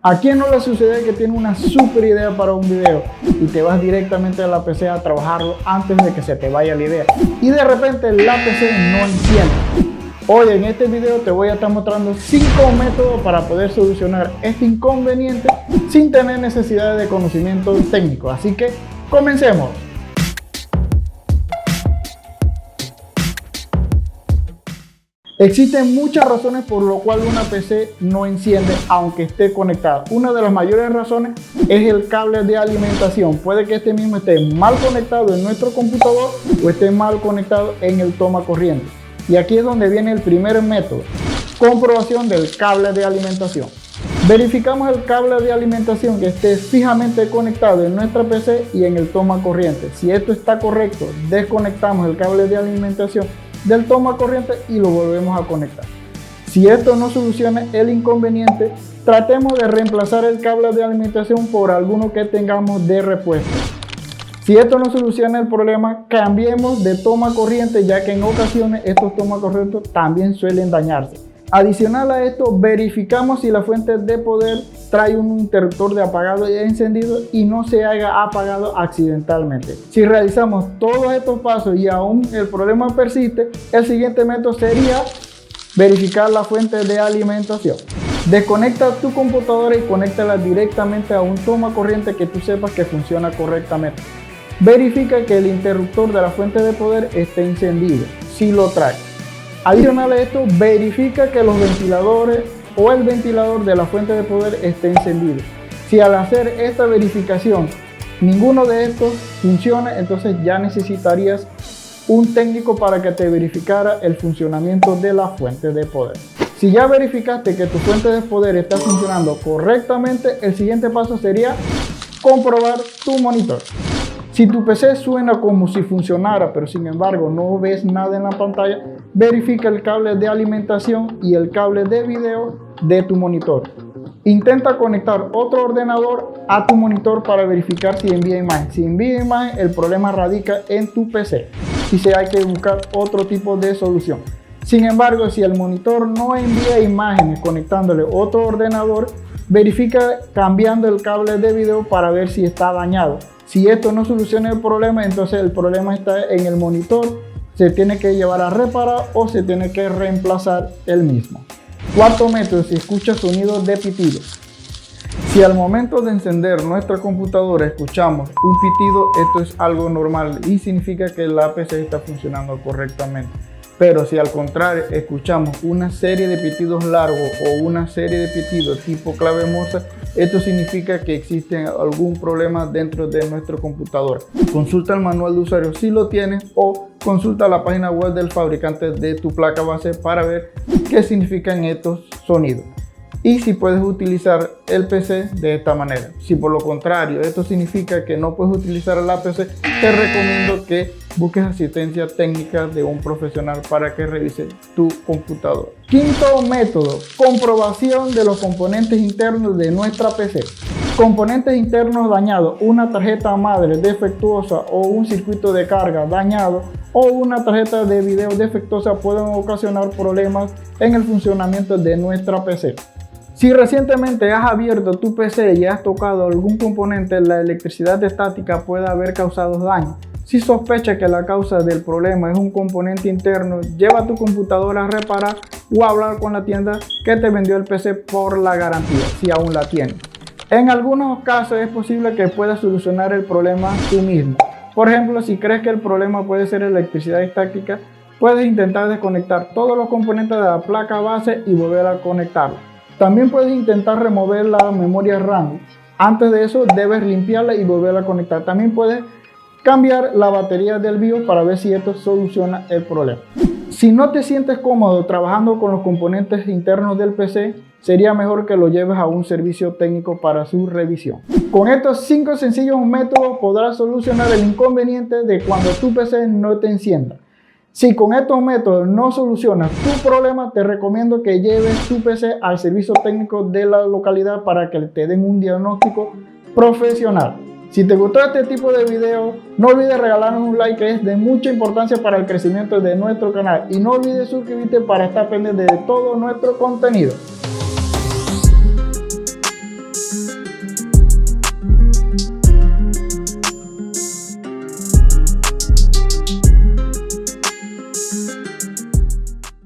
¿A quién no le sucede que tiene una super idea para un video y te vas directamente a la PC a trabajarlo antes de que se te vaya la idea y de repente la PC no enciende? Hoy en este video te voy a estar mostrando 5 métodos para poder solucionar este inconveniente sin tener necesidad de conocimiento técnico. Así que comencemos. Existen muchas razones por lo cual una PC no enciende aunque esté conectada. Una de las mayores razones es el cable de alimentación. Puede que este mismo esté mal conectado en nuestro computador o esté mal conectado en el toma corriente. Y aquí es donde viene el primer método: comprobación del cable de alimentación. Verificamos el cable de alimentación que esté fijamente conectado en nuestra PC y en el toma corriente. Si esto está correcto, desconectamos el cable de alimentación del toma corriente y lo volvemos a conectar. Si esto no soluciona el inconveniente, tratemos de reemplazar el cable de alimentación por alguno que tengamos de repuesto. Si esto no soluciona el problema, cambiemos de toma corriente, ya que en ocasiones estos tomas corrientes también suelen dañarse. Adicional a esto, verificamos si la fuente de poder trae un interruptor de apagado y encendido y no se haya apagado accidentalmente. Si realizamos todos estos pasos y aún el problema persiste, el siguiente método sería verificar la fuente de alimentación. Desconecta tu computadora y conéctala directamente a un toma corriente que tú sepas que funciona correctamente. Verifica que el interruptor de la fuente de poder esté encendido, si lo trae. Adicional a esto, verifica que los ventiladores o el ventilador de la fuente de poder esté encendido. Si al hacer esta verificación ninguno de estos funciona, entonces ya necesitarías un técnico para que te verificara el funcionamiento de la fuente de poder. Si ya verificaste que tu fuente de poder está funcionando correctamente, el siguiente paso sería comprobar tu monitor. Si tu PC suena como si funcionara, pero sin embargo no ves nada en la pantalla, verifica el cable de alimentación y el cable de video de tu monitor. Intenta conectar otro ordenador a tu monitor para verificar si envía imagen. Si envía imagen, el problema radica en tu PC y se hay que buscar otro tipo de solución. Sin embargo, si el monitor no envía imágenes conectándole otro ordenador, verifica cambiando el cable de video para ver si está dañado. Si esto no soluciona el problema, entonces el problema está en el monitor, se tiene que llevar a reparar o se tiene que reemplazar el mismo. Cuarto método: si escuchas sonidos de pitido. Si al momento de encender nuestra computadora escuchamos un pitido, esto es algo normal y significa que la PC está funcionando correctamente. Pero si al contrario escuchamos una serie de pitidos largos o una serie de pitidos tipo clave Morse, esto significa que existe algún problema dentro de nuestro computador. Consulta el manual de usuario si lo tienes o consulta la página web del fabricante de tu placa base para ver qué significan estos sonidos y si puedes utilizar el PC de esta manera. Si por lo contrario esto significa que no puedes utilizar la PC, te recomiendo que busques asistencia técnica de un profesional para que revise tu computador. Quinto método: comprobación de los componentes internos de nuestra PC. Componentes internos dañados, una tarjeta madre defectuosa o un circuito de carga dañado o una tarjeta de video defectuosa pueden ocasionar problemas en el funcionamiento de nuestra PC. Si recientemente has abierto tu PC y has tocado algún componente, la electricidad estática puede haber causado daño. Si sospechas que la causa del problema es un componente interno, lleva tu computadora a reparar o hablar con la tienda que te vendió el PC por la garantía, si aún la tiene. En algunos casos es posible que puedas solucionar el problema tú mismo. Por ejemplo, si crees que el problema puede ser electricidad estática, puedes intentar desconectar todos los componentes de la placa base y volver a conectarla. También puedes intentar remover la memoria RAM. Antes de eso debes limpiarla y volverla a conectar. También puedes cambiar la batería del BIOS para ver si esto soluciona el problema. Si no te sientes cómodo trabajando con los componentes internos del PC, sería mejor que lo lleves a un servicio técnico para su revisión. Con estos 5 sencillos métodos podrás solucionar el inconveniente de cuando tu PC no te encienda. Si con estos métodos no solucionas tu problema, te recomiendo que lleves tu PC al servicio técnico de la localidad para que te den un diagnóstico profesional. Si te gustó este tipo de video, no olvides regalarnos un like, que es de mucha importancia para el crecimiento de nuestro canal. Y no olvides suscribirte para estar pendiente de todo nuestro contenido.